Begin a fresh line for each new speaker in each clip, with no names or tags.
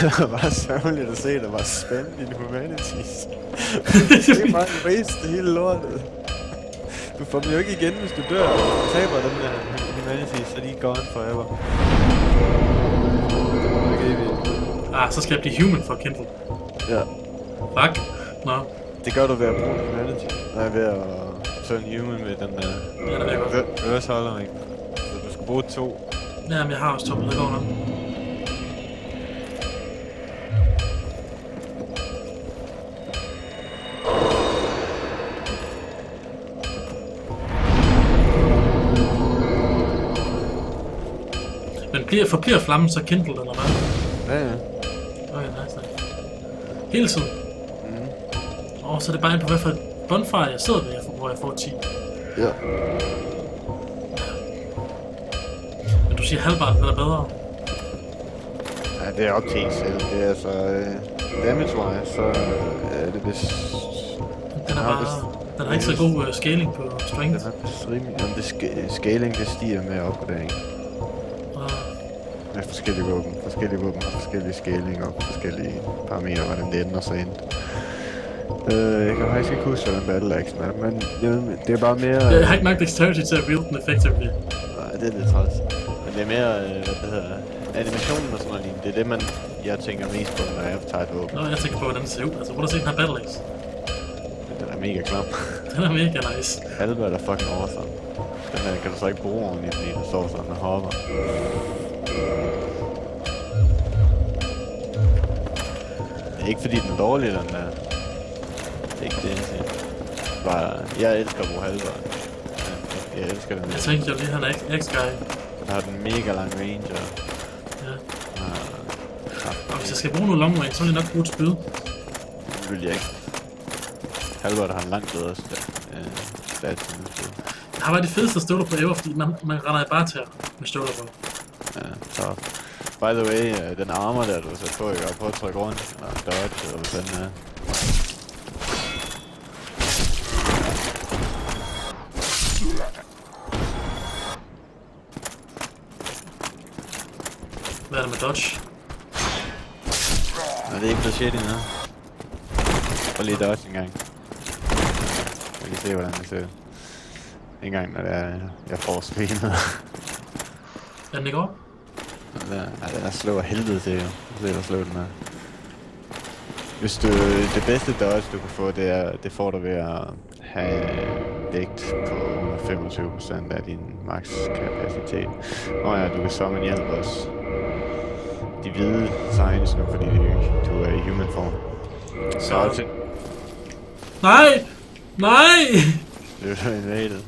Det var sørgeligt at se, der var spam in humanities. Det er bare en waste det hele lortet. Du får dem jo ikke igen, hvis du dør. Du taber den der humanities, så de er gone forever. Det må du ikke evigt.
Så skal jeg blive human for Kindle.
Ja.
Fuck. Nå.
Det gør du ved at bruge humanity. Nej, ved at turn human med den der...
Ja, det ved jeg godt.
Reverse holder, ikke? Så du skal bruge 2.
Jamen, jeg har også 2 middelgård nu. Men forbliver flammen så Kindle, eller hvad?
Ja.
Okay, nice. Hele tiden? Så er det bare ind på hvad for et bonfire jeg sidder ved, hvor jeg får 10.
Ja.
Men du siger halvbart, den er bedre?
Ja, det er op til en selv. Det er altså... damage-wise, så er det vist...
Den er bare... Den har ikke så god scaling på strength.
Den er rimelig... Jamen, scaling, det stiger med opgradering. Med forskellige våben. Forskellige våben har forskellige scaling og forskellige parametre, hvordan det ender sig ind. Jeg kan faktisk ikke huske, hvordan battle action er, men det er bare mere...
Jeg har ikke nok dexterity til at wield den effectively.
Nej, det er lidt træls. Men det er mere, hvad det hedder, animationen og sådan noget lignende. Det er det, jeg tænker mest på, når jeg tager et våben.
Nå, jeg tænker på, hvordan det ser ud. Altså, hvor du set den her battle axe?
Den er mega klam.
Den er mega nice.
Albert er fucking awesome. Den her kan du så ikke bruge ordentligt, fordi der står sådan og hopper. Det er ikke fordi den er dårlig, den der. Det er ikke det, jeg siger. Bare, jeg elsker at bruge Halvard. Jeg elsker den.
Jeg tænkte jo lige, han er X-guy.
Der har den mega lang range, og...
Ja. Og hvis jeg skal bruge noget long range, så vil jeg nok bruge et spyd.
Det vil jeg ikke. Halvard har en langt bedre stats end spyd.
Det har været de fedeste støvler på ever, fordi man render bare til med støvler på.
Ja, så... By the way, den armor der, du så på, jeg på at trykke rundt, eller dodge, eller hvad den er.
Hvad er det med dodge?
Nej, det er ikke blevet shit endnu. Prøv lige dodge en gang. Jeg kan se, hvordan det ser ud. En gang, når det er, jeg får screenet.
Er den ikke over?
Den er slå af helvede til, jo. Se, hvor slå den er. Hvis du, det bedste dodge, du kan få, det får du ved at have vægt på 25% af din max kapacitet. Og ja, du kan summon hjælp også. De hvide signs nu, fordi du er i human form. Så til...
Nej! Nej!
Det er jo invaded.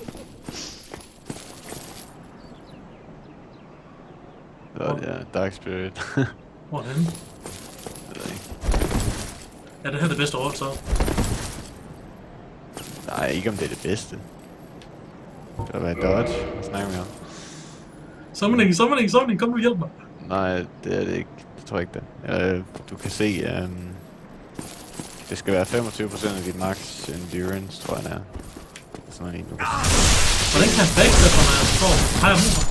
Så ja, Dark Spirit.
Hvor er den?
Jeg ved ikke.
Er det her det bedste råd, så?
Nej, ikke om det er det bedste. Det vil være dodge. Hvad snakker vi om?
Summoning, kom nu hjælp mig.
Nej, det er det ikke. Det tror jeg ikke det. Du kan se, det skal være 25% af dit max endurance, tror jeg det er. Sådan noget lige nu.
Hvordan kan jeg backstab, når jeg står? Har jeg mulighed?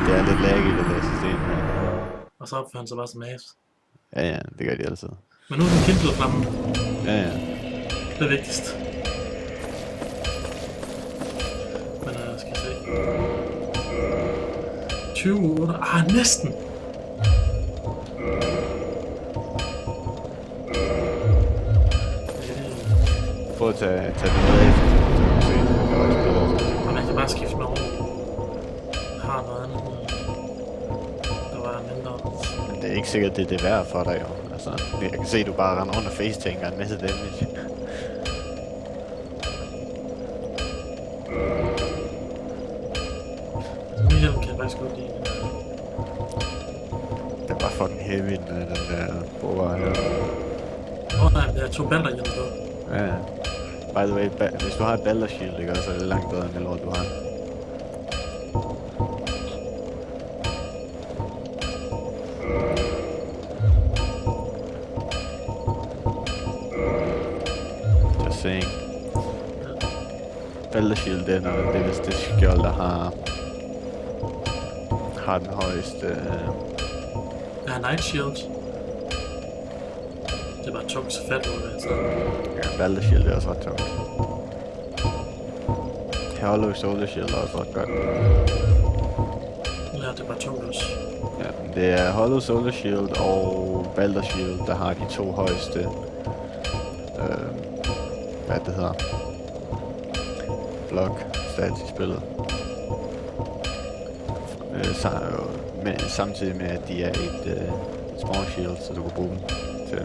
Det er lidt lag i det der system her.
Og så opfører han sig bare som as.
Ja, det gør de altid.
Men nu er den Kindle flammen.
Ja.
Det er vigtigst. Men skal jeg se. 28. Næsten!
Prøv at tage det med af, så du kan se, det er også bedre.
Og man kan bare skifte med over. Jeg har noget andet. Der var mindre.
Men det er ikke sikkert, det er det værd for dig, jo. Altså, jeg kan se, at du bare render rundt og face-tænker en masse damage.
Min hjælp kan jeg faktisk godt lide.
Det var fucking heavy, den der borger her.
Nej, jeg tog balder hjælp på.
Ja. By the way, hvis du har et Balder Shield, ikke, så er det langt bedre end det lort, du har. Just saying. Balder Shield, det er vist det skjold, der har den højeste...
Jeg har Night Shield. Det er bare tungt så fedt ud, altså.
Ja, Balder Shield er også ret tungt. Hollow Solar Shield er også ret godt.
Ja, det er bare tungt også.
Ja, men det er Hollow Solar Shield og Balder Shield, der har de to højeste... hvad det hedder? Block stats i spillet. Samtidig med, at de er et small shield, så du kan bruge dem til...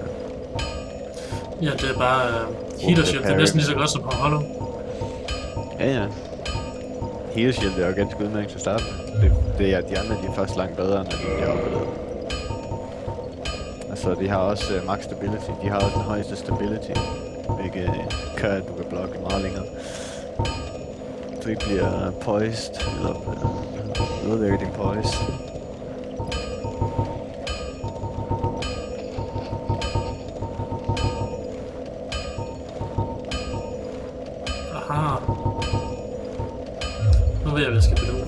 Ja, det er bare Heater Shield. Det er næsten lige så godt som på Hollow.
Ja. Heater Shield er jo ganske udmærket til at starte med. Det er de andre, de er faktisk langt bedre, når de bliver opgraderet. Altså, de har også max stability. De har også den højeste stability, hvilket gør, at du kan blokke meget længere. Du ikke bliver poised, eller ødelægger din poise.
Aha. Nu ved jeg, hvad jeg skal bedøve.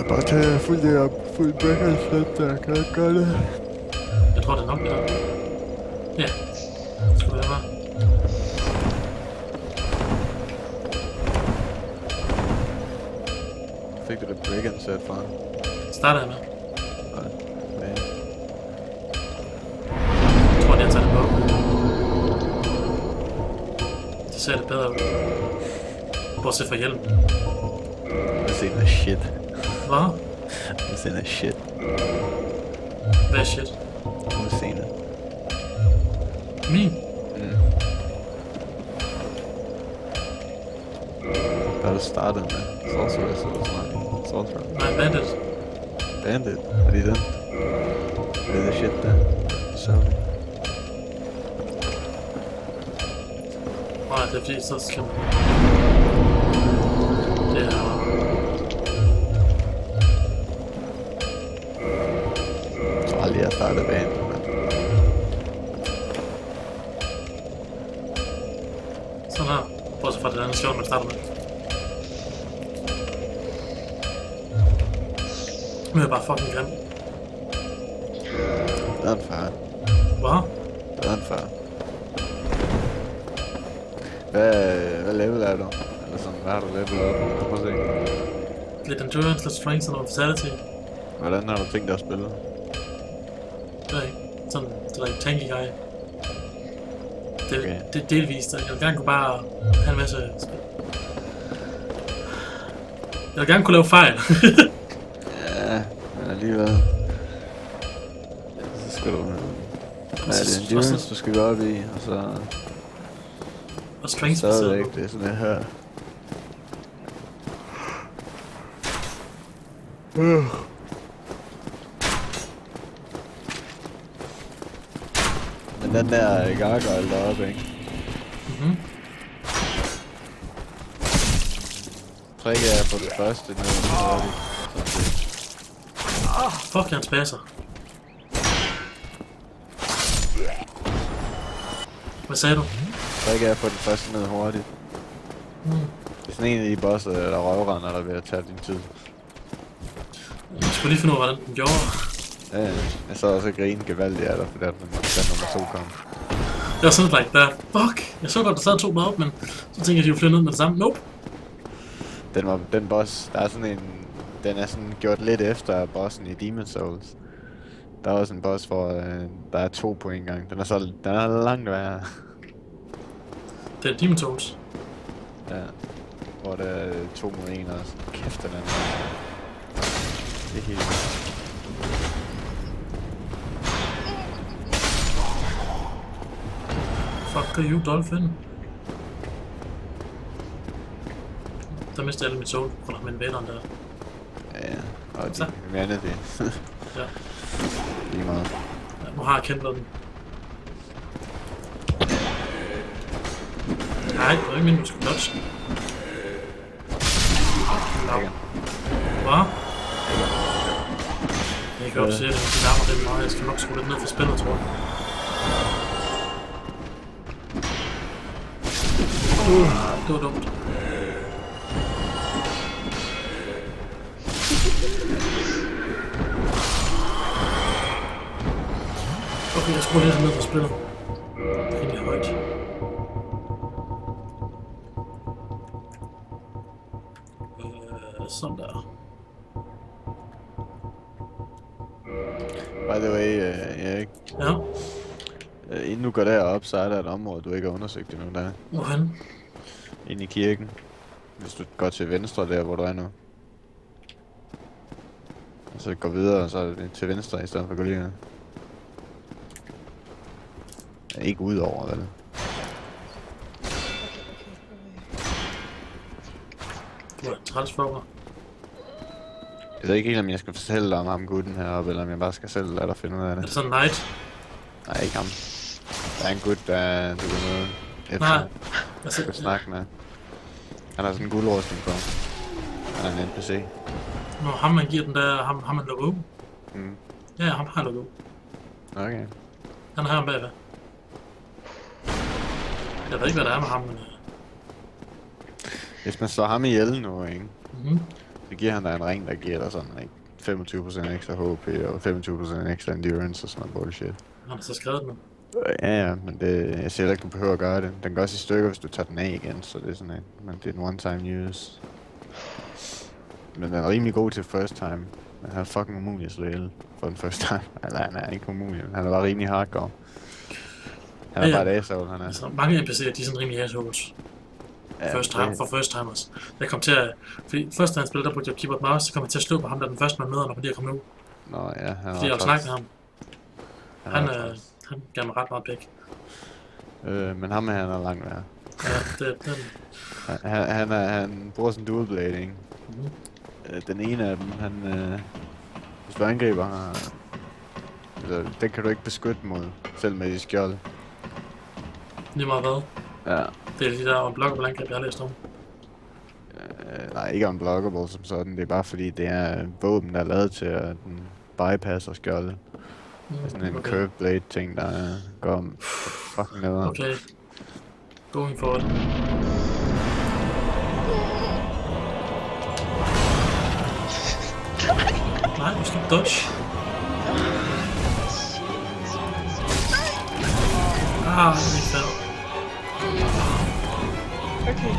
Bare tage fuldt op, fuldt breaker, der kan jeg gøre det.
Jeg tror, det er nok det der. Ja. Det skulle være bare.
Fik du det break set fra?
Starter jeg med.
Nej.
Jeg tror, jeg tager det på. Det ser det bedre ud. Bortset fra hjelm.
Det ser noget shit.
Hvad?
Det ser noget shit.
Hvad er shit?
Udseende.
Min?
Hvad har du startet med? Sorceress eller sådan noget? Sorcerer?
Nej, Bandit.
Bandit? Er det den? Er det shit der? Så.
Nej, det er fordi, så skal man... Det er...
Jeg tror aldrig, jeg startede Bandit, men...
Sådan her. Bortset fra det andet skjold, man starter med. Nu er jeg bare fucking grim.
Det er en far.
Hvad?
Det er en far. Hvad level er du? Eller sådan, hvad har du levelet op? Prøv at se.
Lidt endurance, lidt strength og noget vitality.
Hvordan har du tænkt dig at spille?
Det er ikke sådan, det er ikke tanky guy. Det,
Okay.
det er delvist, jeg vil gerne kunne bare have en masse... Jeg vil gerne kunne lave fejl.
Ja, men alligevel. Så skal du... Hvad er det? Endurance, du skal gå op i, og så...
Og strength
Stadigvæk, det er sådan det her. Men den der gargoyle deroppe, ikke?
Mhm.
Prikker jeg på det første ned hurtigt.
Fuck, han spasser. Hvad sagde du?
Prikker jeg på det første ned hurtigt. Det er sådan en af de bosser, der røvrender, der ved at tage din tid.
Jeg skulle lige finde ud af, hvordan den gjorde.
Ja, jeg så også og grine gevaldigt af dig, for den nummer 2 kom.
Det var sådan like that. Fuck! Jeg så godt, der sad 2 op, men så tænkte jeg, at de ville flytte ned med det samme. Nope.
Den boss, der er sådan en... Den er sådan gjort lidt efter bossen i Demon's Souls. Der er også en boss, hvor der er 2 på en gang. Den er langt værre.
Det er Demon's Souls.
Ja. Hvor det er 2 mod 1 også. Kæft, den er... Det er helt vildt.
Fuck you, Dolphin. Der mistede alle mit soul på grund af min vælderen der.
Ja, og
Så.
de vandet det.
Ja.
Lige meget.
Ja, nu har jeg kæmpet den. Nej, det var ikke min, du skulle dodge.
Lækker.
Hvad? Jeg kan godt se, at det larmer lidt meget. Jeg skal nok skrue lidt ned for spillet, tror jeg. Det var dumt. Jeg skruer lidt ned på spillet. Rimelig højt. Sådan der.
By the way, Erik.
Ja.
Inden du går derop, så er der et område, du ikke har undersøgt endnu der.
Hvorhen?
Inde i kirken. Hvis du går til venstre der, hvor du er nu. Og så går videre, og så er det til venstre i stedet for at gå lige her. Ikke ud over, vel?
Du er en transformer.
Jeg ved ikke helt, om jeg skal fortælle dig om ham gutten heroppe, eller om jeg bare skal selv lade dig finde ud af
Er
det.
det sådan Knight?
Nej, ikke ham. Der er en gut, der du kan møde efter.
Nej.
Du kan snakke med. Han har sådan en guldrustning på. Han er en NPC.
Når ham man giver den der, ham man lukker ud.
Mm.
Ja, ham har lukket ud.
Okay.
Han har ham bagved. Jeg ved ikke, hvad der er med ham, men...
Hvis man slår ham ihjel nu, ikke?
Mhm.
Så giver han dig en ring, der giver dig sådan, ikke? 25% ekstra HP og 25% ekstra endurance og sådan noget bullshit.
Han har så skrevet den.
Ja, men det, jeg siger ikke, du behøver at gøre det. Den går også i stykker, hvis du tager den af igen, så det er sådan en, men det er en one-time use. Men den er rimelig god til first time. Men han er fucking umulig at slå ihjel for den first time. Eller han er ikke umulig, men han er bare rimelig hardcore. Han er
Ja, ja.
bare et asshole, han er.
Altså, mange NPC'er, de er sådan rimelig assholes.
Ja,
First time, for first timers. Jeg kom til at... Fordi første gang spillede, der brugte jeg keyboard mouse, så kom jeg til at slå på ham, der den første man møder, når man lige er kommet ud.
Nå ja, han
Fordi jeg ville snakke med ham.
Han
Han gav mig ret meget pæk.
men ham er han er langt værre.
Ja, den...
Han bruger sådan dual blade, ikke?
Mhm.
Den ene af dem, hvis du angriber, altså, den kan du ikke beskytte mod, selv med dit skjold.
Lige meget hvad.
Ja.
Det er de der unblockable angreb, jeg har læst om.
Nej, ikke unblockable som sådan, det er bare fordi, det er våben, der er lavet til at den bypasser skjoldet. Det er sådan en curved blade ting, der går fucking nedad.
Okay. Going for it. Nej, du skal dodge. Ah, det er ikke fair.
Okay.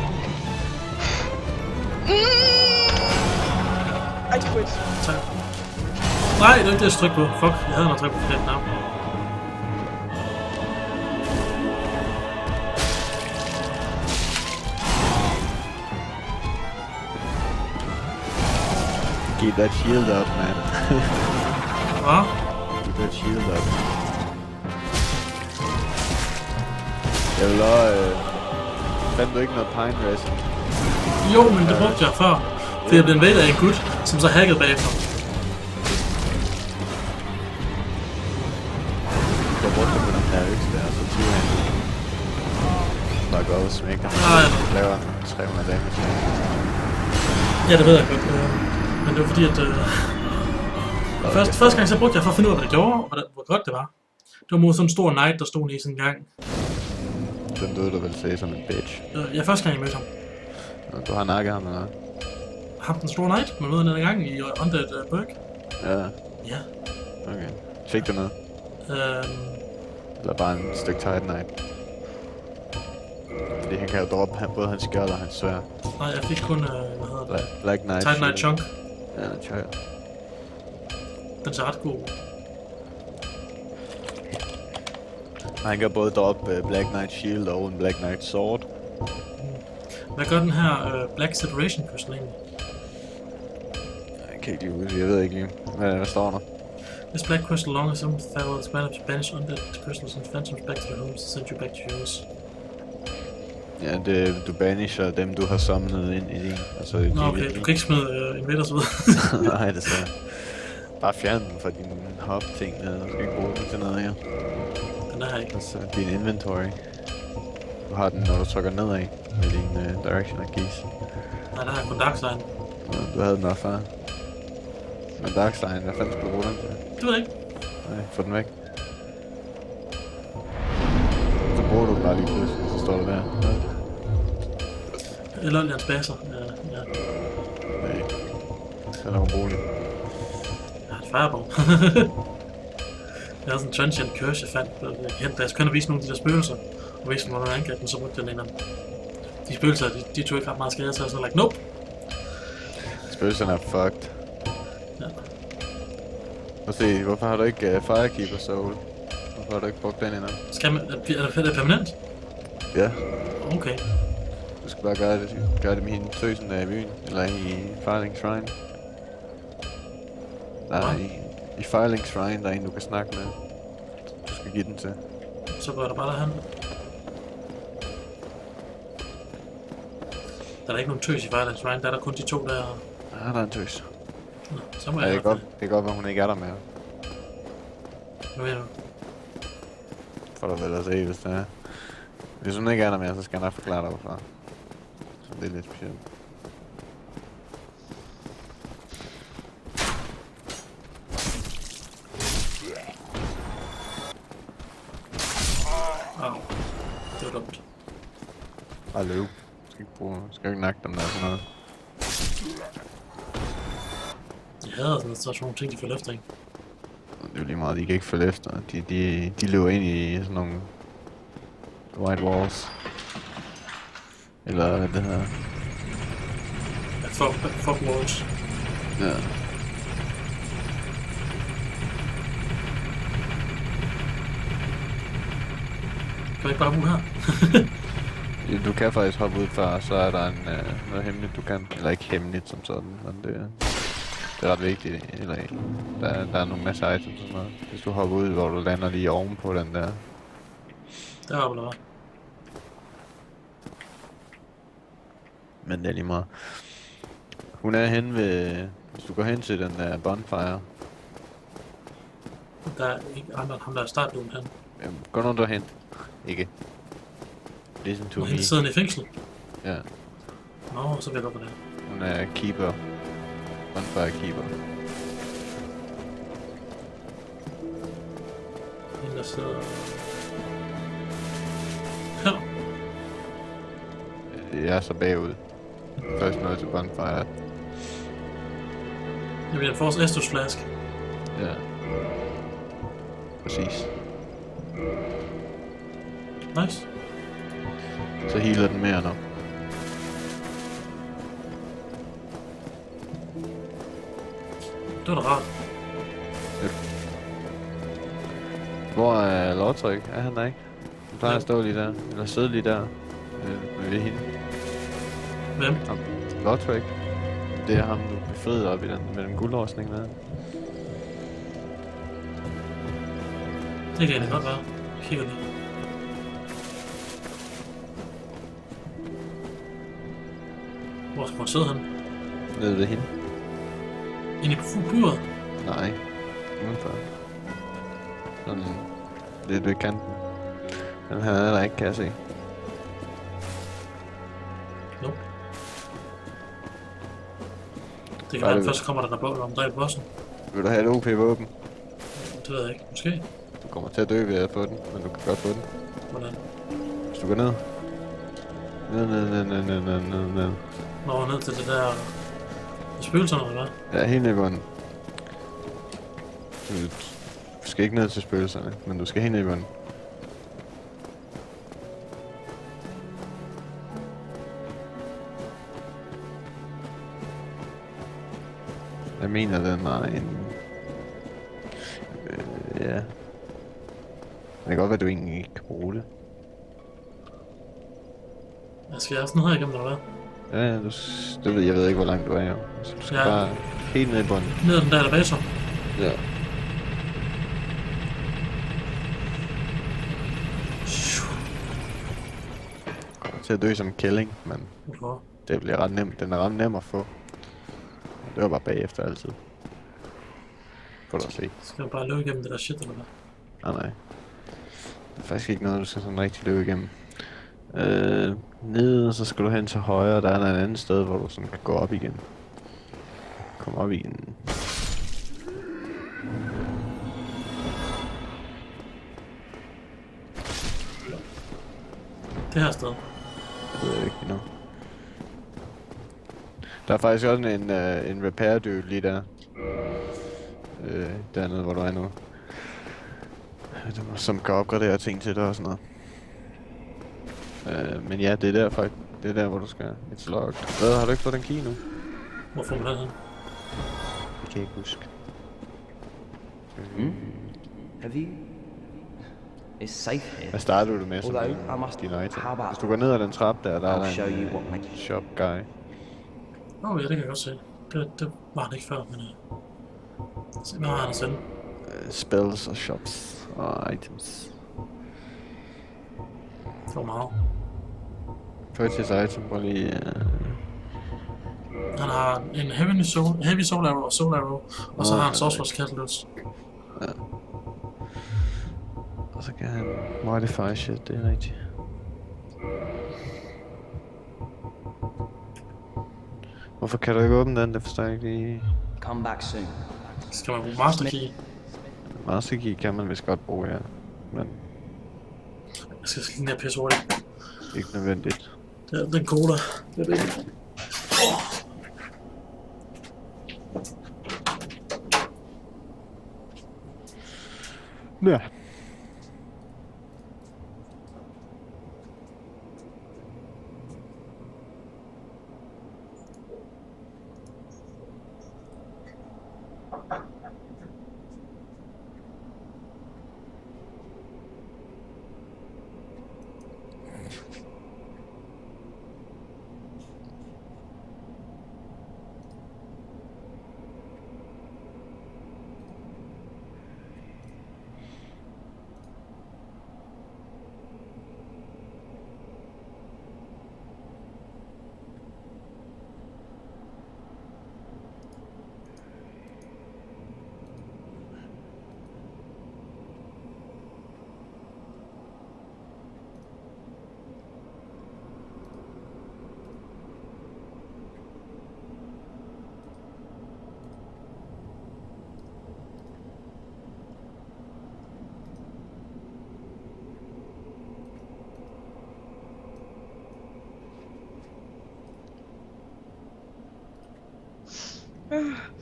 I quit.
Tak. Nej, det er ikke det, jeg trykke på. Fuck, jeg havde nok trykt på den knap.
Keep that shield up, man.
Hvad?
Keep that shield up. Jeg vil også, fandt du ikke noget pine resin?
Jo, men det brugte jeg før. Fordi jeg blev invadet af en gut, som så hackede bagefter.
Jeg brugte det på den her økse der, så 20 handel. Bare gå op og smække ham.
Nej.
Laver 300 damage.
Ja, det ved jeg godt. Men det var fordi, at... Første gang så brugte jeg for at finde ud af, hvad det gjorde, og hvor godt det var. Det var mod sådan en stor knight, der stod i sådan en gang.
Den døde du vel se som en bitch.
Ja, første gang jeg mødte ham.
Du har nakket ham eller hvad?
Ham den store knight, man mødte den gang i Undead Burg.
Ja,
Ja.
okay. Fik du noget? Eller bare en stykke Titanite? Fordi han kan jo droppe både hans skjold og hans sværd.
Nej, jeg fik kun, hvad hedder det?
Black Knight.
Titan Knight Chunk.
Ja, den tør.
Den ser ret god.
Han kan både droppe Black Knight Shield og en Black Knight Sword.
Hvad gør den her Black Separation Crystal egentlig?
Jeg kan ikke lige huske, jeg ved ikke lige. Hvad står der?
This black crystal long as some farewell banish undead crystals and phantoms back to their homes and send you back to yours.
Ja, du banisher dem, du har samlet ind i din. Altså,
Nå, okay, du kan ikke smide invaders ud.
Nej, det skal bare fjerne den fra din hop-ting. Du skal ikke bruge den til noget her.
Den er her ikke.
Altså, din inventory. Du har den, når du trykker nedad med din direction og keys.
Nej, der er kun Darkseid.
Du havde den også før. Men Darkseid, hvad fanden skal du bruge den til?
Det ved jeg ikke.
Nej, få den væk. Så bruger du den bare lige pludselig, så står du der.
Eller Allians baser. Ja.
Nej. Så er der bruge det.
Jeg har et fireball. Jeg havde sådan en transient curse, jeg fandt. Da jeg skulle hen og vise nogle af de der spøgelser, og vise, hvor man angreb den, så brugte jeg den anden. De spøgelser, de tog ikke ret meget skade, så jeg sådan like, nope.
Spøgelserne er fucked.
Ja.
Og se, hvorfor har du ikke Firekeeper Soul? Hvorfor har du ikke brugt den endnu?
Skal man, er det permanent?
Ja.
Okay.
Du skal bare gøre det med hende tøsen der i byen, eller i Firelink Shrine. Nej, i Firelink Shrine, der er en, du kan snakke med. Du skal give den til.
Så går der bare derhen. Der er ikke nogen tøs i Firelink Shrine, der er der kun de to der...
Ah, der er en tøs.
Nå, så må
Ja,
jeg...
det kan godt være, hun ikke er der mere.
Nu ved jeg.
For dig vel at se, hvis det er. Hvis hun ikke er der mere, så skal jeg nok forklare dig hvorfor. Så det er lidt specielt.
Au. Det var dumt.
Bare løb. Skal ikke nakke dem der sådan noget.
Jeg hader sådan nogle ting, de følger efter, ikke?
Det er jo lige meget, de kan ikke følge efter. De løber ind i sådan nogle white walls. Eller hvad det hedder.
Ja, fuck walls.
Ja.
Kan vi ikke bare bruge her?
Du kan faktisk hoppe ud fra, så er der noget hemmeligt du kan. Eller ikke hemmeligt som sådan, men det er ret vigtigt. Eller, der er nogle masse items og sådan noget. Hvis du hopper ud, hvor du lander lige ovenpå den der.
Deroppe eller hvad?
Men det er lige meget. Hun er hen ved... Hvis du går hen til den der bonfire.
Der er ikke andre ham der er startduen hen.
Jamen, gå nu derhen. Ikke. Listen to
Og
me.
hende sidder i fængsel.
Ja.
Nå, så vil jeg godt på det.
Hun er keeper. Bonfire keeper.
Hende der sidder... Her.
Jeg er så bagud. Først noget til bonfire.
Jeg vil få os Estus flaske.
Ja. Præcis.
Nice.
Så healer den mere nu.
Det var da rart.
Hvor er Lortryk? Er han der ikke? Han plejer at stå lige der. Eller sidde lige der. Ved hende.
Hvem?
Lortryk. Det er ham, du befriede op i den med den guldrustning der.
Det kan egentlig godt være. Jeg kigger lige. Hvor skal man sidde han?
Nede ved hende.
Inde i buret?
Nej. Udenfor. Sådan lidt ved kanten. Men han er der ikke, kan jeg se.
Nope. Det kan være, at først kommer der bog om dig i bossen.
Vil du have et OP-våben?
Det ved jeg ikke. Måske.
Du kommer til at dø ved at få den, men du kan godt få den.
Hvordan?
Hvis du går ned. Ned.
Nå, ned til det der... Spøgelserne, eller hvad?
Ja, helt ned i bunden. Du skal ikke ned til spøgelserne, men du skal helt ned i bunden. Jeg mener, den er en... ja. Det kan godt være, at du egentlig ikke kan bruge det.
Skal jeg sådan her igennem, eller hvad?
Ja, jeg ved ikke, hvor langt du er, jo. Så du skal bare helt ned i bunden.
Ned ad den der elevator.
Ja. Kommer til at dø som en kælling, men
Hvorfor?
det bliver ret nemt. Den er ret nem at få. Det var bare bagefter altid. Får du at se.
Skal jeg bare løbe igennem det der shit, eller hvad?
Nej. Det er faktisk ikke noget, du skal sådan rigtig løbe igennem. Nede, så skal du hen til højre, der er der et andet sted, hvor du sådan kan gå op igen. Kom op igen.
Det her sted.
Det ved jeg ikke endnu. Der er faktisk også en repair dude lige der. Dernede, hvor du er nu. som kan opgradere ting til det og sådan noget. Men ja, det er der faktisk. Det er der, hvor du skal. It's locked. Hvad, har du ikke fået den key nu?
Hvorfor man den her?
Det kan jeg ikke huske.
Have you? It's safe here.
Hvad startede du med som
Although I must.
dine items?
How about?
Hvis du går ned ad den trap der, der er
I'll
der
show you
en
what makes.
shop guy.
Ja, det kan jeg godt se. Det var han ikke før, men... Se, hvad har han at sende?
Spells og shops og items.
For meget.
Purchase item, hvor lige...
Han har en heavy soul arrow og soul arrow, og så har han sorcerer's catalyst.
Ja. Og så kan han modify shit, det er rigtigt. Hvorfor kan du ikke åbne den? Det forstår jeg ikke lige.
Come back soon.
Skal man bruge master key?
Master key kan man vist godt bruge, ja. Men
Jeg skal lige ned og pisse hurtigt.
ikke nødvendigt.
Det er den cola. Det er det.
Ja.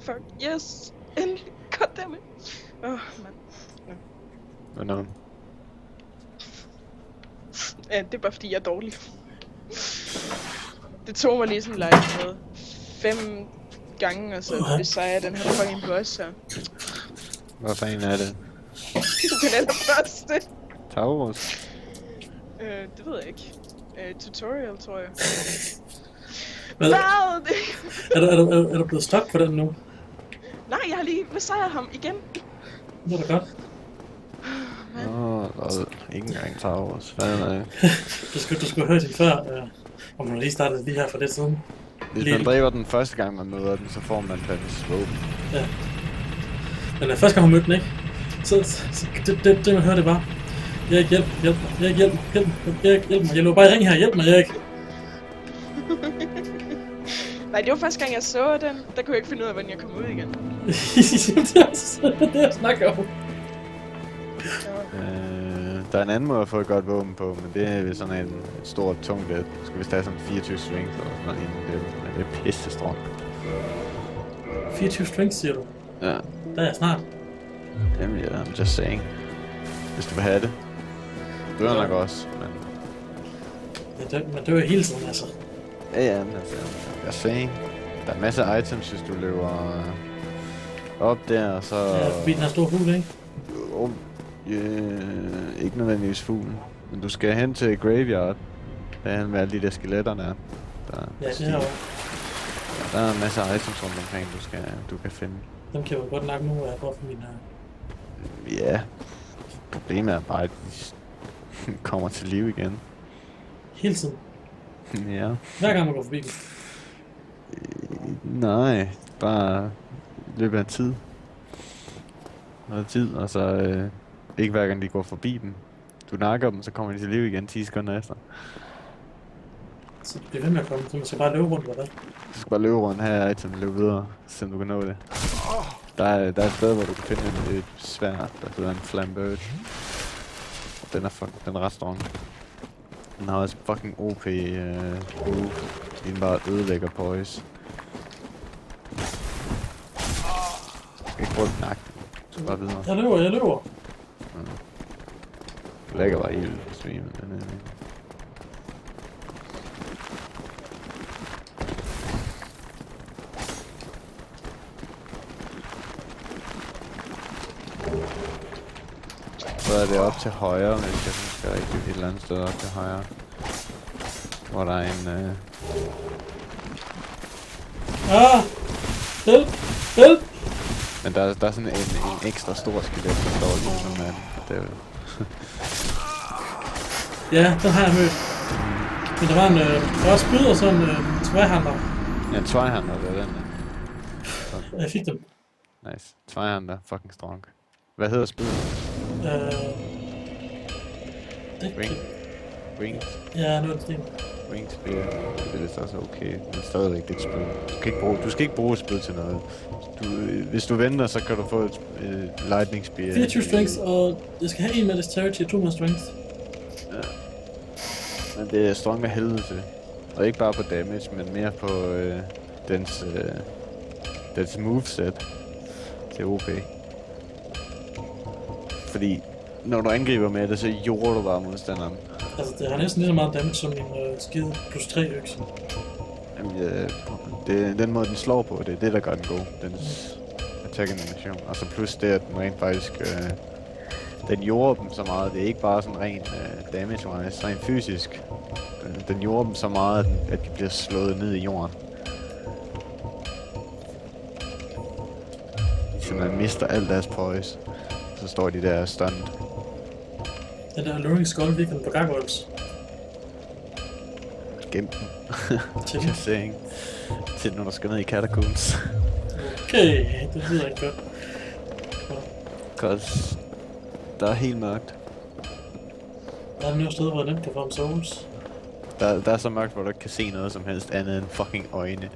Fuck, yes! Endelig! Goddammit! Mand.
Men no.
Ja, det er bare fordi, jeg er dårlig. Det tog mig lige sådan like med 5 gange, og så besejrer jeg den her fucking boss her.
Hvad fanden er det?
Den allerførste!
Taurus?
Det ved jeg ikke. Tutorial, tror jeg.
Hvad? Er du blevet stok på den nu?
Nej, jeg har lige besejret ham igen.
Det er da godt.
Ikke engang Taurus. Hvad er det?
Du skulle høre det før, om man lige startede lige her for lidt siden.
Hvis man dræber den første gang, man møder den, så får man dens våben.
Ja. Men første gang hun mødte den, ikke? Så det man hører, det var... Erik, hjælp mig. Jeg lå bare i ring her. Hjælp mig, Erik.
Nej, det var første gang, jeg så den. Der kunne jeg ikke finde ud af, hvordan jeg kom ud igen.
Det er det, jeg snakker om.
Der er en anden måde at få et godt våben på, men det er ved sådan en stor, tung led. Du skal vist have sådan 24 strings eller sådan noget inden det, men det er pisse strong.
24 strings, siger du?
Ja.
Der er jeg snart.
Jamen ja, I'm just saying. Hvis du vil have det. Du er nok også, men...
Man dør hele tiden, altså.
Ja, men altså, jeg er saying. Der er masser af items, hvis du løber op der, og så...
Ja, forbi den her store fugl, ikke?
Ikke nødvendigvis fuglen. Men du skal hen til Graveyard. Der er med alle de der skeletterne der.
Ja, det her.
Der er en masse items rundt omkring, du kan finde.
Dem kan jeg godt nok nu, at jeg får for min her.
Ja. Problemet er bare, at de kommer til liv igen.
Hele tiden.
Ja.
Hver gang man går forbi dem.
Nej, bare i løbet af tid. Noget tid, og så ikke hver gang de går forbi dem. Du nakker dem, så kommer de til liv igen 10 sekunder efter.
Så det bliver ved med at komme, så man skal bare løbe rundt, eller hvad?
Du skal bare løbe rundt her, item, løbe videre, så du kan nå det. Der er et sted, hvor du kan finde et sværd, der hedder en flamberge. Den er ret strong. Den har også fucking OP move. Den bare ødelægger poise. Du skal ikke prøve at nakke den. Du skal bare videre.
Jeg løber.
Ja. Det lægger bare helt på streamen. Så er det op til højre, hvis jeg husker rigtigt, et eller andet sted op til højre. Hvor der er en...
Hjælp! Hjælp!
Men der er sådan en ekstra stor skelet, der står lige sådan mand. Det er jo...
Ja, den har jeg mødt. Men der var en der var spyd og sådan en tværhandler.
Ja, en tvejhandler, det er den der.
Jeg fik dem.
Nice. Tvejhandler, fucking strong. Hvad hedder spydet?
Det
Winged?
Ja, nu er det
Winged spear. Det er vist også okay, men stadigvæk det er et spyd. Du skal ikke bruge et spyd til noget. Hvis du venter, så kan du få et lightning spear.
24 strength, og jeg skal have en med dexterity og 2 med strength.
Ja. Men det er strong af helvede til. Og ikke bare på damage, men mere på dens moveset til OP. Fordi når du angriber med det, så jorder du bare modstanderen.
Altså, det har næsten lige så meget damage som min skide plus 3 økse.
Jamen, det er den måde, den slår på, det er det, der gør den god. Dens attack animation. Og så plus det, at den rent faktisk... den jorder dem så meget. Det er ikke bare sådan rent damage-wise, rent fysisk. Den jorder dem så meget, at de bliver slået ned i jorden. Så man mister alt deres poise. Så står de der stunned.
Den der Alluring Skull virkelig på gargoyles.
Gem dem.
Til dem.
Just saying. Til når der skal ned i catacombs.
Okay, det lyder ikke godt.
Cause der er helt mørkt.
Der er noget sted, hvor jeg nemt kan få en souls.
Der er så mørkt, hvor du ikke kan se noget som helst andet end fucking øjne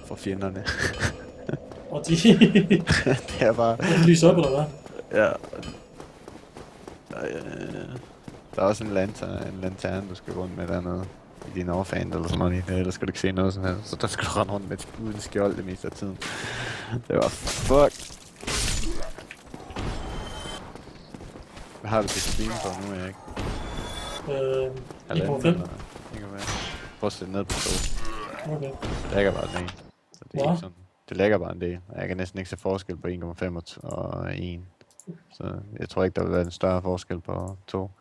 for fjenderne.
Og de...
Det er bare...
de lyser op, eller hvad?
Ja. Der er også en lanterne, du skal rundt med dernede. I din overfand eller sådan noget. Ellers skal du ikke se noget som helst. Så der skal du rende rundt med uden skjold det meste af tiden. Det var fuck. Hvad har du til stream for nu, Erik?
1,5.
Prøv at sætte ned på 2.
Okay.
Det lægger bare en del. Så det er
Hva?
ikke sådan. Det lægger bare en del. Jeg kan næsten ikke se forskel på 1,5 og 1. Så jeg tror ikke, der vil være en større forskel på 2.